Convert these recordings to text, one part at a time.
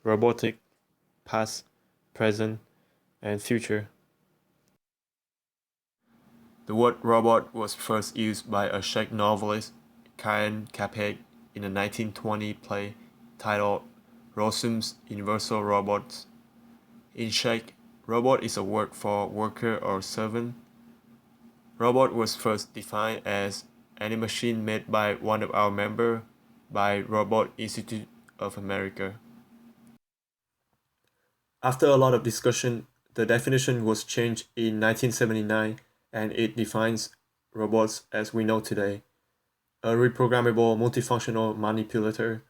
robotic, past, present, and future. The word robot was first used by a Czech novelist, Karen Capek, in a 1920 play titled Rozum's Universal Robots. In Czech, robot is a word for worker or servant. Robot was first defined as any machine made by one of our members by Robot Institute of America. After a lot of discussion, the definition was changed in 1979 and it defines robots as we know today. A reprogrammable multifunctional manipulator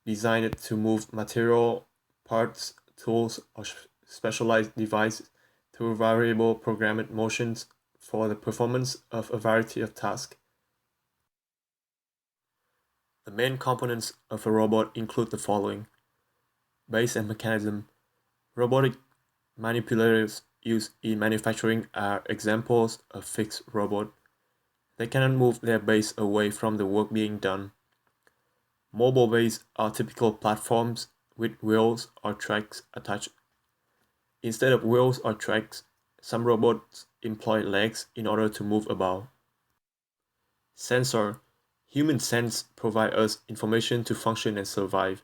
designed to move material, parts, tools, or specialized devices through variable programmed motions for the performance of a variety of tasks. The main components of a robot include the following: base and mechanism. Robotic manipulators used in manufacturing are examples of fixed robot. They cannot move their base away from the work being done. Mobile bases are typical platforms with wheels or tracks attached. Instead of wheels or tracks, some robots employ legs in order to move about. Sensor. Human sense provide us information to function and survive.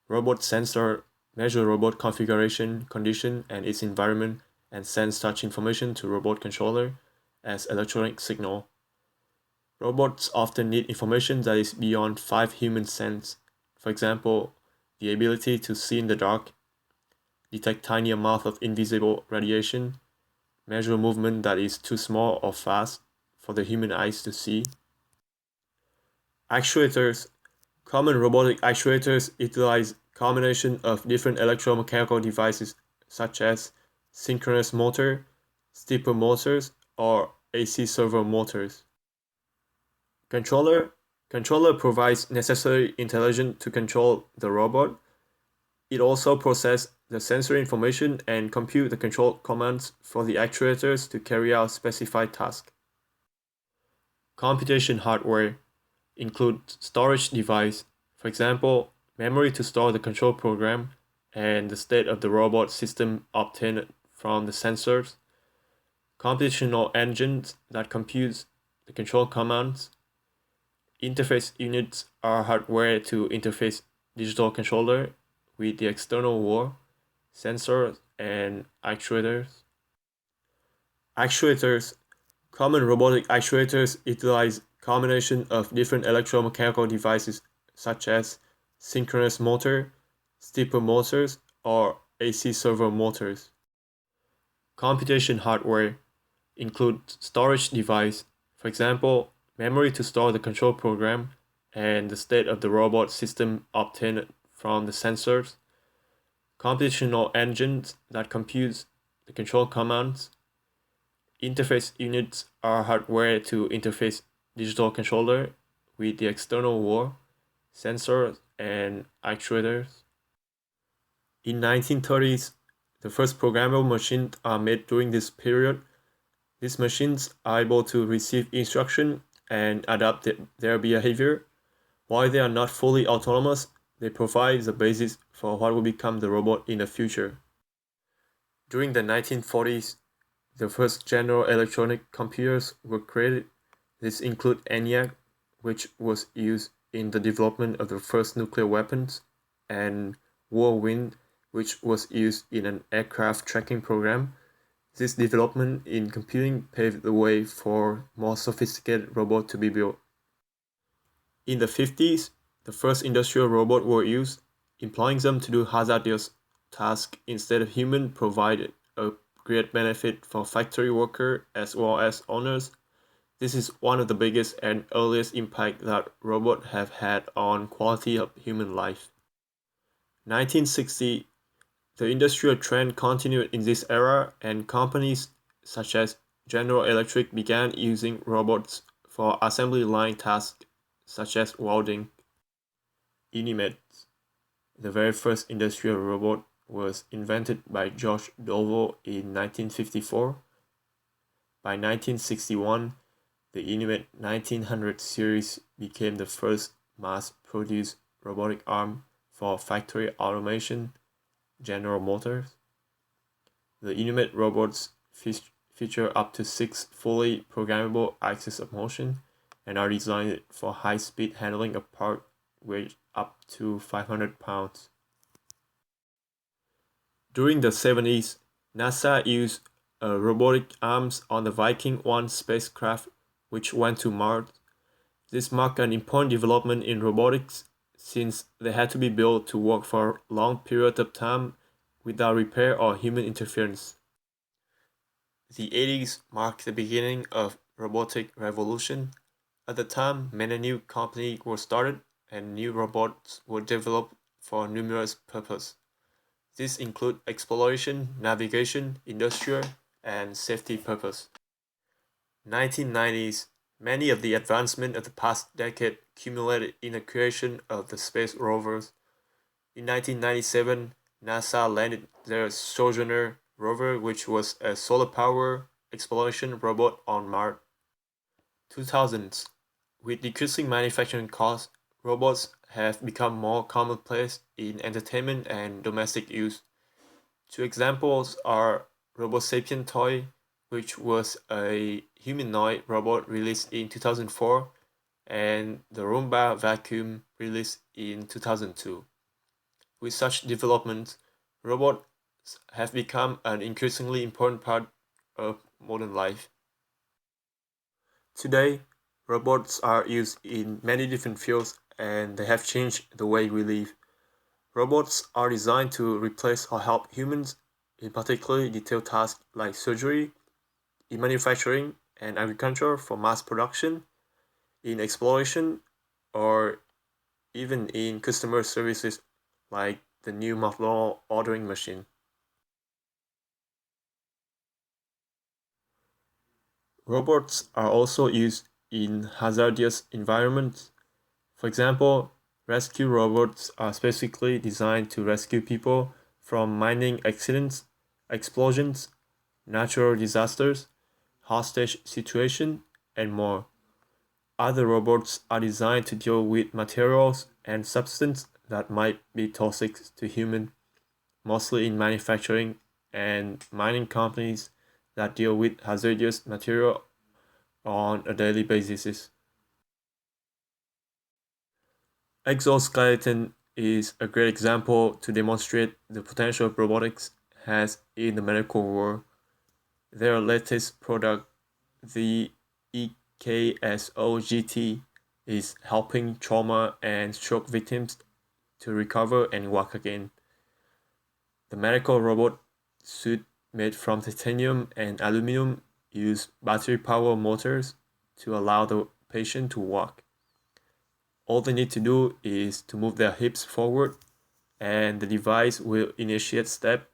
Robot sensor measure robot configuration, condition, and its environment and send such information to robot controller as electronic signal. Robots often need information that is beyond 5 human sense. For example, the ability to see in the dark, detect tiny amounts of invisible radiation, measure movement that is too small or fast for the human eyes to see. Actuators. Common robotic actuators utilize combination of different electromechanical devices such as synchronous motor, stepper motors, or AC servo motors. Controller. Controller provides necessary intelligence to control the robot. It also processes the sensory information and compute the control commands for the actuators to carry out specified tasks. Computation hardware include storage device, for example, memory to store the control program and the state of the robot system obtained from the sensors, computational engines that compute the control commands. Interface units are hardware to interface digital controller with the external world, sensors, and actuators. Actuators. Common robotic actuators utilize combination of different electromechanical devices such as synchronous motor, stepper motors, or AC servo motors. Computation hardware include storage device, for example, memory to store the control program and the state of the robot system obtained from the sensors, computational engines that compute the control commands. Interface units are hardware to interface digital controller with the external world, sensors, and actuators. In 1930s, the first programmable machines are made during this period. These machines are able to receive instruction and adapt their behavior. While they are not fully autonomous, they provide the basis for what will become the robot in the future. During the 1940s, the first general electronic computers were created. These include ENIAC, which was used in the development of the first nuclear weapons, and Whirlwind, which was used in an aircraft tracking program. This development in computing paved the way for more sophisticated robots to be built. In the 50s, the first industrial robots were used. Employing them to do hazardous tasks instead of human provided a great benefit for factory workers as well as owners. This is one of the biggest and earliest impact that robots have had on quality of human life. 1960, the industrial trend continued in this era and companies such as General Electric began using robots for assembly line tasks such as welding. Unimed, the very first industrial robot, was invented by George Dolvo in 1954. By 1961, the Unimed 1900 series became the first mass-produced robotic arm for factory automation, General Motors. The Inumate robots feature up to 6 fully programmable axes of motion and are designed for high-speed handling of parts weighing up to 500 pounds. During the 70s, NASA used robotic arms on the Viking 1 spacecraft, which went to Mars. This marked an important development in robotics since they had to be built to work for long periods of time without repair or human interference. The 80s marked the beginning of robotic revolution. At the time, many new companies were started and new robots were developed for numerous purposes. These include exploration, navigation, industrial, and safety purpose. 1990s, many of the advancements of the past decade culminated in the creation of the space rovers. In 1997, NASA landed their Sojourner rover, which was a solar-powered exploration robot on Mars. 2000s, with decreasing manufacturing costs, robots have become more commonplace in entertainment and domestic use. Two examples are RoboSapien Toy, which was a humanoid robot released in 2004, and the Roomba vacuum released in 2002. With such developments, robots have become an increasingly important part of modern life. Today, robots are used in many different fields and they have changed the way we live. Robots are designed to replace or help humans in particularly detailed tasks like surgery, in manufacturing and agriculture for mass production, in exploration, or even in customer services like the new McDonald's ordering machine. Robots are also used in hazardous environments. For example, rescue robots are specifically designed to rescue people from mining accidents, explosions, natural disasters, hostage situations, and more. Other robots are designed to deal with materials and substances that might be toxic to humans, mostly in manufacturing and mining companies that deal with hazardous material on a daily basis. Exoskeleton is a great example to demonstrate the potential robotics has in the medical world. Their latest product, the EKSO-GT, is helping trauma and stroke victims to recover and walk again. The medical robot suit made from titanium and aluminum use battery-powered motors to allow the patient to walk. All they need to do is to move their hips forward and the device will initiate step.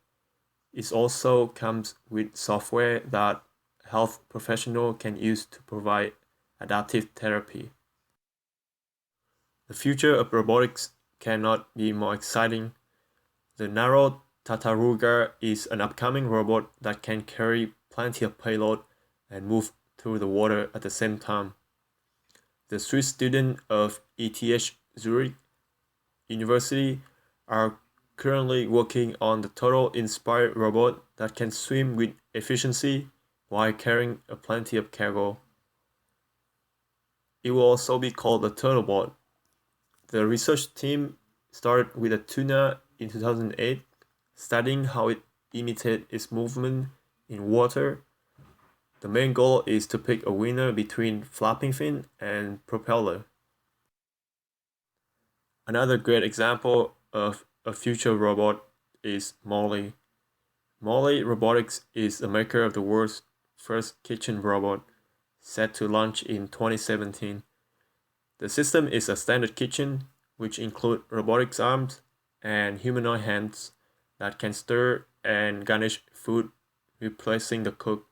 It also comes with software that health professionals can use to provide adaptive therapy. The future of robotics cannot be more exciting. The Naro Tataruga is an upcoming robot that can carry plenty of payload and move through the water at the same time. The Swiss students of ETH Zurich University are currently working on the Turtle inspired robot that can swim with efficiency while carrying a plenty of cargo. It will also be called the Turtlebot. The research team started with a tuna in 2008, studying how it imitates its movement in water. The main goal is to pick a winner between flapping fin and propeller. Another great example of a future robot is Molly. Molly Robotics is the maker of the world's first kitchen robot, set to launch in 2017. The system is a standard kitchen, which includes robotics arms and humanoid hands that can stir and garnish food, replacing the cook.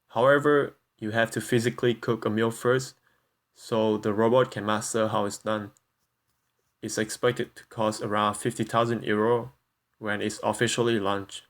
However, you have to physically cook a meal first, so the robot can master how it's done. It's expected to cost around €50,000 when it's officially launched.